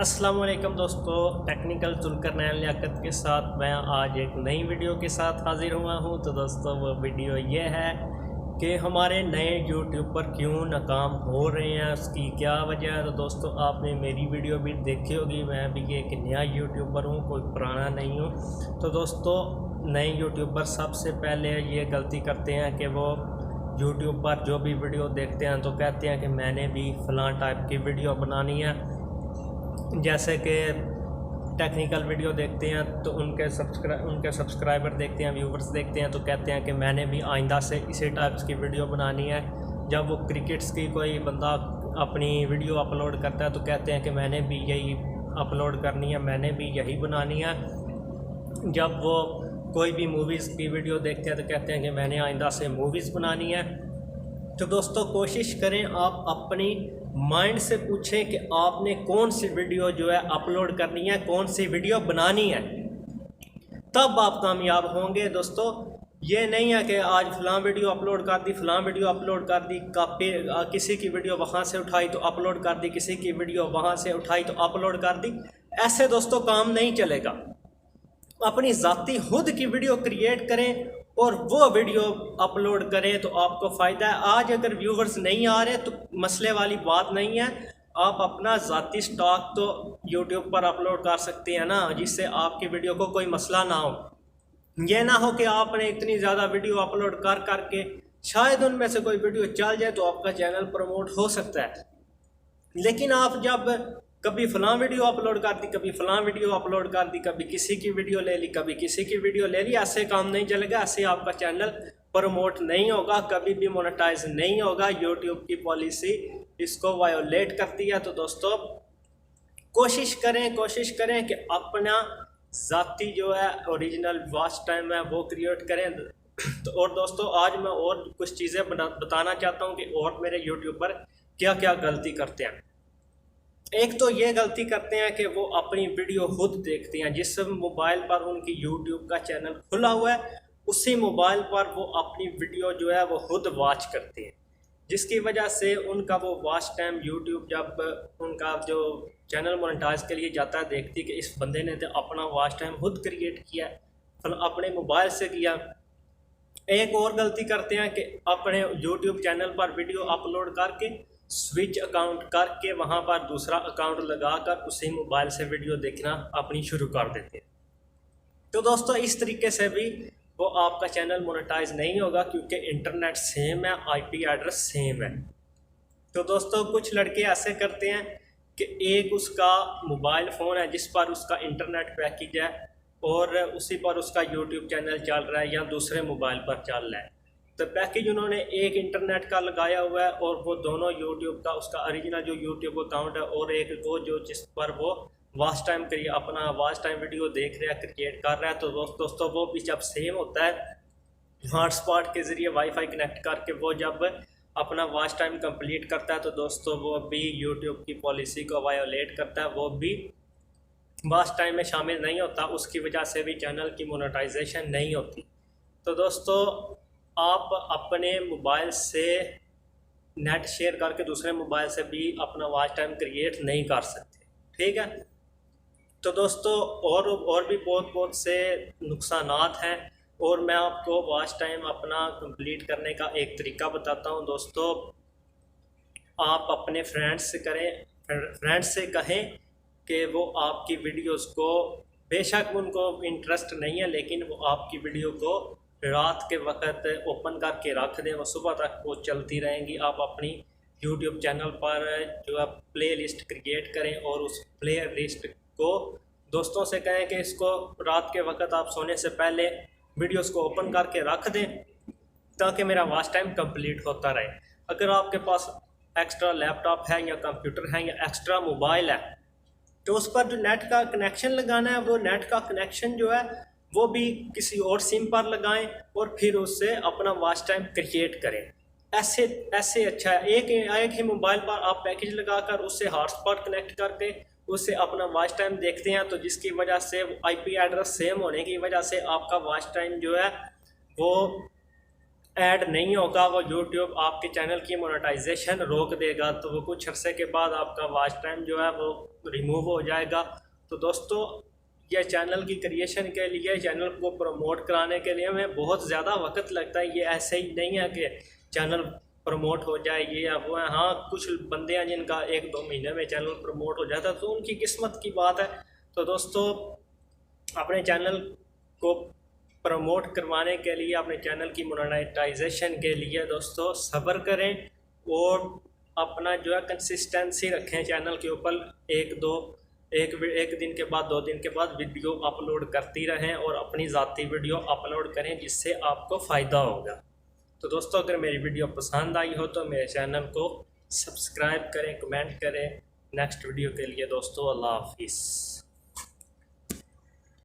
अस्सलाम वालेकुम दोस्तों, टेक्निकल जुल्करनैन लियाकत के साथ मैं आज एक नई वीडियो के साथ हाज़िर हुआ हूं। तो दोस्तों वो वीडियो ये है कि हमारे नए यूट्यूबर क्यों नाकाम हो रहे हैं, उसकी क्या वजह है। तो दोस्तों आपने मेरी वीडियो भी देखी होगी, मैं भी एक नया यूट्यूबर हूं, कोई पुराना नहीं हूं। तो दोस्तों नए यूट्यूबर सबसे पहले ये गलती करते हैं कि वो यूट्यूब पर जो भी वीडियो देखते हैं तो कहते हैं कि मैंने भी फ़लाँ टाइप की वीडियो बनानी है। जैसे कि टेक्निकल वीडियो देखते हैं तो उनके सब्सक्राइबर देखते हैं, व्यूवर्स देखते हैं तो कहते हैं कि मैंने भी आइंदा से इसी टाइप्स की वीडियो बनानी है। जब वो क्रिकेट्स की कोई बंदा अपनी वीडियो अपलोड करता है तो कहते हैं कि मैंने भी यही अपलोड करनी है, मैंने भी यही बनानी है। जब वो कोई भी मूवीज़ की वीडियो देखते हैं तो कहते हैं कि मैंने आइंदा से मूवीज़ बनानी है। तो दोस्तों कोशिश करें आप अपनी माइंड से पूछें कि आपने कौन सी वीडियो जो है अपलोड करनी है, कौन सी वीडियो बनानी है, तब आप कामयाब होंगे। दोस्तों ये नहीं है कि आज फ़लाँ वीडियो अपलोड कर दी, फ़लाँ वीडियो अपलोड कर दी, किसी की वीडियो वहाँ से उठाई तो अपलोड कर दी, किसी की वीडियो वहाँ से उठाई तो अपलोड कर दी। ऐसे दोस्तों काम नहीं चलेगा। अपनी ज़ाती खुद की वीडियो क्रिएट करें और वो वीडियो अपलोड करें तो आपको फ़ायदा है। आज अगर व्यूवर्स नहीं आ रहे तो मसले वाली बात नहीं है, आप अपना ज़ाती स्टॉक तो यूट्यूब पर अपलोड कर सकते हैं ना, जिससे आपकी वीडियो को कोई मसला ना हो। ये ना हो कि आपने इतनी ज़्यादा वीडियो अपलोड कर करके शायद उनमें से कोई वीडियो चल जाए तो आपका चैनल प्रमोट हो सकता है, लेकिन आप जब कभी फ़लाँ वीडियो अपलोड कर दी, कभी फ़लाँ वीडियो अपलोड कर दी, कभी किसी की वीडियो ले ली, कभी किसी की वीडियो ले ली, ऐसे काम नहीं चलेगा। ऐसे आपका चैनल प्रमोट नहीं होगा, कभी भी मोनेटाइज नहीं होगा। यूट्यूब की पॉलिसी इसको वायोलेट करती है। तो दोस्तों कोशिश करें कि अपना ज़ाती जो है ओरिजिनल वॉच टाइम है वो क्रिएट करें। तो और दोस्तों आज मैं और कुछ चीज़ें बताना चाहता हूँ कि और मेरे यूट्यूबर क्या क्या गलती करते हैं। एक तो ये गलती करते हैं कि वो अपनी वीडियो खुद देखते हैं। जिस मोबाइल पर उनकी यूट्यूब का चैनल खुला हुआ है उसी मोबाइल पर वो अपनी वीडियो जो है वो खुद वॉच करते हैं, जिसकी वजह से उनका वो वॉच टाइम यूट्यूब जब उनका जो चैनल मोनेटाइज के लिए जाता है देखती कि इस बंदे ने तो अपना वॉच टाइम खुद क्रिएट किया है, अपने मोबाइल से किया। एक और गलती करते हैं कि अपने यूट्यूब चैनल पर वीडियो अपलोड करके स्विच अकाउंट करके वहाँ पर दूसरा अकाउंट लगाकर उसी मोबाइल से वीडियो देखना अपनी शुरू कर देते हैं। तो दोस्तों इस तरीके से भी वो आपका चैनल मोनेटाइज नहीं होगा, क्योंकि इंटरनेट सेम है, आईपी एड्रेस सेम है। तो दोस्तों कुछ लड़के ऐसे करते हैं कि एक उसका मोबाइल फ़ोन है जिस पर उसका इंटरनेट पैकेज है और उसी पर उसका यूट्यूब चैनल चल रहा है या दूसरे मोबाइल पर चल रहा है। तो पैकेज उन्होंने एक इंटरनेट का लगाया हुआ है और वो दोनों यूट्यूब का उसका ओरिजिनल जो यूट्यूब अकाउंट है और एक वो जो जिस पर वो वॉच टाइम करिए अपना वॉच टाइम वीडियो देख रहा है, क्रिएट कर रहा है। तो दोस्तों वो भी जब सेम होता है हॉटस्पॉट के ज़रिए वाईफाई कनेक्ट करके वो जब अपना वॉच टाइम कंप्लीट करता है तो दोस्तों वो भी यूट्यूब की पॉलिसी को वायोलेट करता है, वो भी वॉच टाइम में शामिल नहीं होता। उसकी वजह से भी चैनल की मोनेटाइजेशन नहीं होती। तो दोस्तों आप अपने मोबाइल से नेट शेयर करके दूसरे मोबाइल से भी अपना वॉच टाइम क्रिएट नहीं कर सकते, ठीक है। तो दोस्तों और भी बहुत से नुकसानात हैं और मैं आपको वॉच टाइम अपना कंप्लीट करने का एक तरीका बताता हूं। दोस्तों आप अपने फ्रेंड्स से कहें कि वो आपकी वीडियोस को, बेशक उनको इंटरेस्ट नहीं है लेकिन वो आपकी वीडियो को रात के वक्त ओपन करके रख दें, वो सुबह तक वो चलती रहेंगी। आप अपनी यूट्यूब चैनल पर जो है प्ले लिस्ट क्रिएट करें और उस प्ले लिस्ट को दोस्तों से कहें कि इसको रात के वक्त आप सोने से पहले वीडियोस को ओपन करके रख दें ताकि मेरा वॉच टाइम कंप्लीट होता रहे। अगर आपके पास एक्स्ट्रा लैपटॉप है या कंप्यूटर है या एक्स्ट्रा मोबाइल है तो उस पर जो नेट का कनेक्शन लगाना है वो नेट का कनेक्शन जो है वो भी किसी और सिम पर लगाएं और फिर उससे अपना वॉच टाइम क्रिएट करें। ऐसे अच्छा है एक ही मोबाइल पर आप पैकेज लगाकर उससे हॉटस्पॉट कनेक्ट करके उससे अपना वॉच टाइम देखते हैं, तो जिसकी वजह से आईपी एड्रेस सेम होने की वजह से आपका वॉच टाइम जो है वो ऐड नहीं होगा वो यूट्यूब आपके चैनल की मोनेटाइजेशन रोक देगा, तो वो कुछ अरसे के बाद आपका वॉच टाइम जो है वो रिमूव हो जाएगा। तो दोस्तों ये चैनल की क्रिएशन के लिए, चैनल को प्रमोट कराने के लिए हमें बहुत ज़्यादा वक्त लगता है। ये ऐसे ही नहीं है कि चैनल प्रमोट हो जाए ये या वो है। हाँ, कुछ बंदे हैं जिनका 1-2 महीने में चैनल प्रमोट हो जाता है, तो उनकी किस्मत की बात है। तो दोस्तों अपने चैनल को प्रमोट करवाने के लिए, अपने चैनल की मोनेटाइजेशन के लिए दोस्तों सब्र करें और अपना जो है कंसिस्टेंसी रखें चैनल के ऊपर। एक दिन के बाद 2 दिन के बाद वीडियो अपलोड करती रहें और अपनी ज़ाती वीडियो अपलोड करें, जिससे आपको फ़ायदा होगा। तो दोस्तों अगर मेरी वीडियो पसंद आई हो तो मेरे चैनल को सब्सक्राइब करें, कमेंट करें। नेक्स्ट वीडियो के लिए दोस्तों अल्लाह हाफिज़।